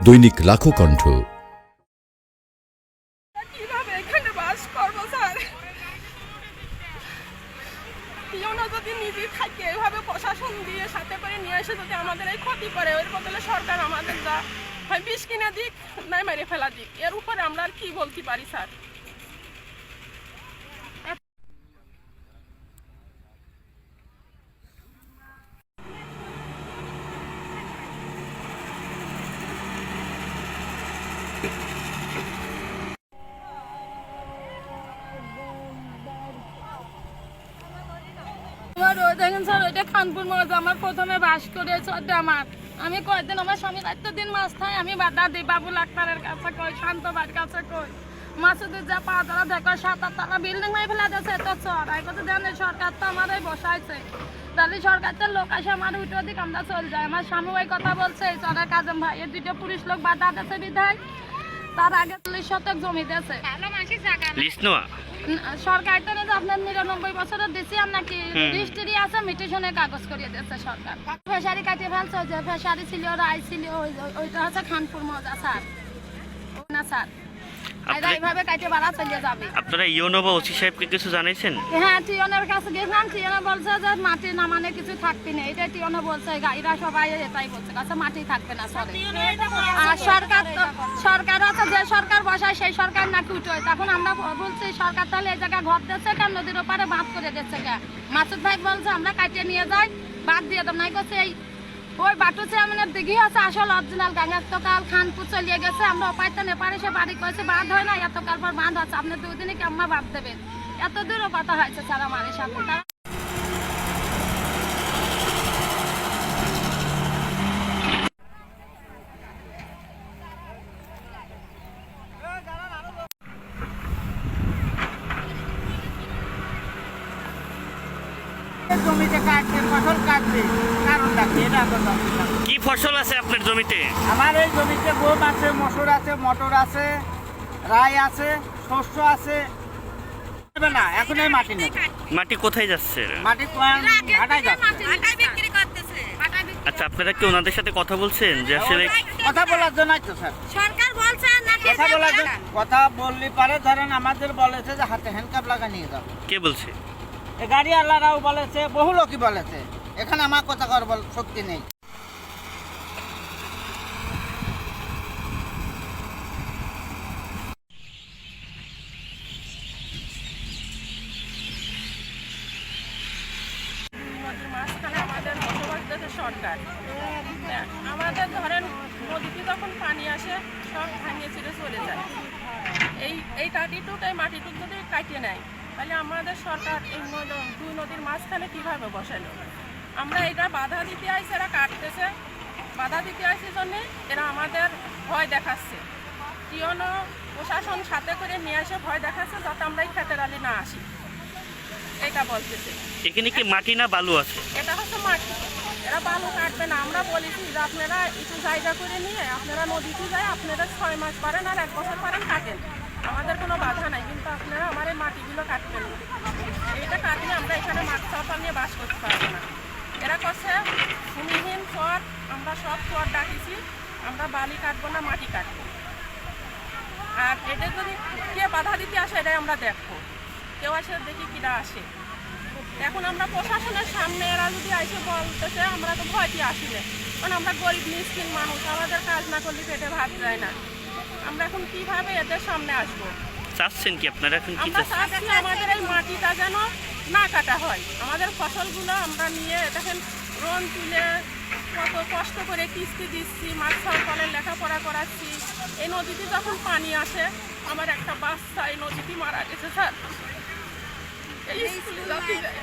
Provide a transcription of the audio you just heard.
দৈনিক লাখো কণ্ঠ। কিভাবে এখানে বাস করবো স্যার? যদি নিজে থাকে এভাবে প্রশাসন দিয়ে সাথে করে নিয়ে এসে যদি আমাদের এই ক্ষতি করে, ওর বদলে সরকার আমাদের যা হয় বিষ কিনে দিক, নাই মেরে ফেলা দিক, এর উপরে আমরা আর কি বলতে পারি স্যার? দেখেন স্যার, ওইটা খানপুর মৌজা। আমার প্রথমে বাস করে আমি কয়েকদিন আমার স্বামী দিন মাছ খাই, আমি বাধা দিই বাবুল আক্তারের কাছে কই, শান্তবার কাছে কই, মাসুদের যা পা তারা দেখো 7-8 তলা বিল্ডিং মাই ফেলা যাচ্ছে। এত চর এই কথা জানে সরকার তো আমাদের বসাইছে, তাহলে সরকারের লোক আসে আমার উঠে দিক আমরা চলে যায়। আমার স্বামী ওই কথা বলছে, এই চরের কাজম ভাই এর দুটো পুলিশ লোক বাধা দিচ্ছে বিধায় তার আগে 40 শতক জমি দিয়েছে সরকার। তো আপনার 99 বছরের দিচ্ছি আর নাকি রেজিস্ট্রি আছে, মিটিশনের কাগজ করিয়ে দিচ্ছে সরকার। ফেসারি কাটিয়ে ফেলছে, যে ফেসারি ছিল রায় ছিল ওইটা হচ্ছে খানপুর মৌজা স্যার, না স্যার এইভাবে কাটিয়ে বাড়া চলে যাবে। আপনারা ইউনো বা ওসি সাহেবকে কিছু জানাইছেন? হ্যাঁ, টিওনের কাছে গেছিলাম, টিওনে বলছে যে মাটি না মানে কিছু থাকবে না, এটা টিওনে বলছে, গাইরা সবাই এটাই বলছে, কাছে মাটি থাকবে না সরে। আর সরকার আছে, যে সরকার বসায় সেই সরকার নাকি উঠোয়। তখন আমরা বলছি সরকার তাহলে এই জায়গায় ঘর দিচ্ছে কেন, নদীর ওপারে বাঁধ করে দিচ্ছে কে? মাসুদ ভাই বলছে আমরা কাটিয়ে নিয়ে যাই, বাদ দিয়ে দাম নাই করছে। এই ওই বাটু চেয়ারম্যানের দিঘি আছে আসল অরিজিনাল গাঙ্গা, এতকাল খানপুর চলিয়ে গেছে, আমরা উপায়টা নেপারে সে বাড়ি করেছে বাঁধ হয় না, এতকাল পর বাঁধ আছে, আপনি 2 দিনে কেমন বাদ দেবেন? এত দূরও কথা হয়েছে স্যার আমার সাথে। জমিতে কাটবে, ফসল কাটবে, কারণটা কি? এটা কি ফসল আছে আপনার জমিতে? আমার এই জমিতে গম আছে, মসুর আছে, মটর আছে, রাই আছে, শস্য আছে। না এখন এই মাটি নেই। মাটি কোথায় যাচ্ছে? মাটি ভাটায় যাচ্ছে। আচ্ছা, আপনারা কি ওনাদের সাথে কথা বলছেন যে আসলে? কথা বলার জন্যই তো স্যার, সরকার বলছে কথা বলার জন্য। কথা বললি পারে, ধরেন আমাদের বলেছে যে হাতে হ্যান্ডকাপ লাগা নিয়ে যাও। কে বলছে? গাড়িওয়ালারাও বলেছে, বহু লোকই বলেছে। এখানে আমার কথা কর শক্তি নেই। মাঝখানে আমাদের বসবাস দেশে সরকার। আমাদের ধরেন নদীতে যখন পানি আসে সব ভাঙিয়ে ছিঁড়ে চলে যায়। এই কাটিটুক এই মাটিটুক যদি কাটিয়ে নেয় তাহলে আমাদের সরকার এই 2 নদীর মাঝখানে কীভাবে বসালো? আমরা এটা বাধা দিতে আসছি, এরা কাটতেছে। বাধা দিতে আসছি জন্যে এরা আমাদের ভয় দেখাচ্ছে। টিওনো প্রশাসন সাথে করে নিয়ে এসে ভয় দেখাচ্ছে যাতে আমরা এই ক্ষেতের আলি না আসি, এটা বলতেছে। এখানে কি মাটি না বালু আছে? এটা হচ্ছে মাটি, এরা বালু কাটবে না। আমরা বলেছি যে আপনারা একটু জায়গা করে নিয়ে আপনারা নদীতে যায়, আপনারা 6 মাস পারেন আর 1 বছর পারেন কাটেন, আমাদের কোনো বাধা নাই, কিন্তু আপনারা আমার এই মাটিগুলো কাটবেন না। এইটা কাটলে আমরা এখানে মাছ চাপা নিয়ে বাস করতে পারবো না। এরা করছে ভূমিহীন চর, আমরা সব চর ডাকিছি, আমরা বালি কাটবো না, মাটি কাটবো। আর এটা যদি কে বাধা দিতে আসে এটাই আমরা দেখবো, কেউ আসে দেখি কিরা আসে। এখন আমরা প্রশাসনের সামনে এরা যদি আসে বলতেছে, আমরা তো ভয়টি আসি না, কারণ আমরা গরিব মিসকিন মানুষ, আমাদের কাজ না করলে পেটে ভাত যায় না। আমরা এখন কিভাবে এদের সামনে আসবো? চাচ্ছেন কি আপনারা এখন? কি আমরা চাচ্ছি আমাদের এই মাটিটা যেন না কাটা হয়। আমাদের ফসলগুলো আমরা নিয়ে দেখেন রোন তুলে কত কষ্ট করে কিস্তি দিচ্ছি, মাছ কলের লেখাপড়া করাচ্ছি। এই নদীতে যখন পানি আসে, আমার একটা বাচ্চা এই নদীতে মারা গেছে স্যার, এই স্কুলে যাতে যায়।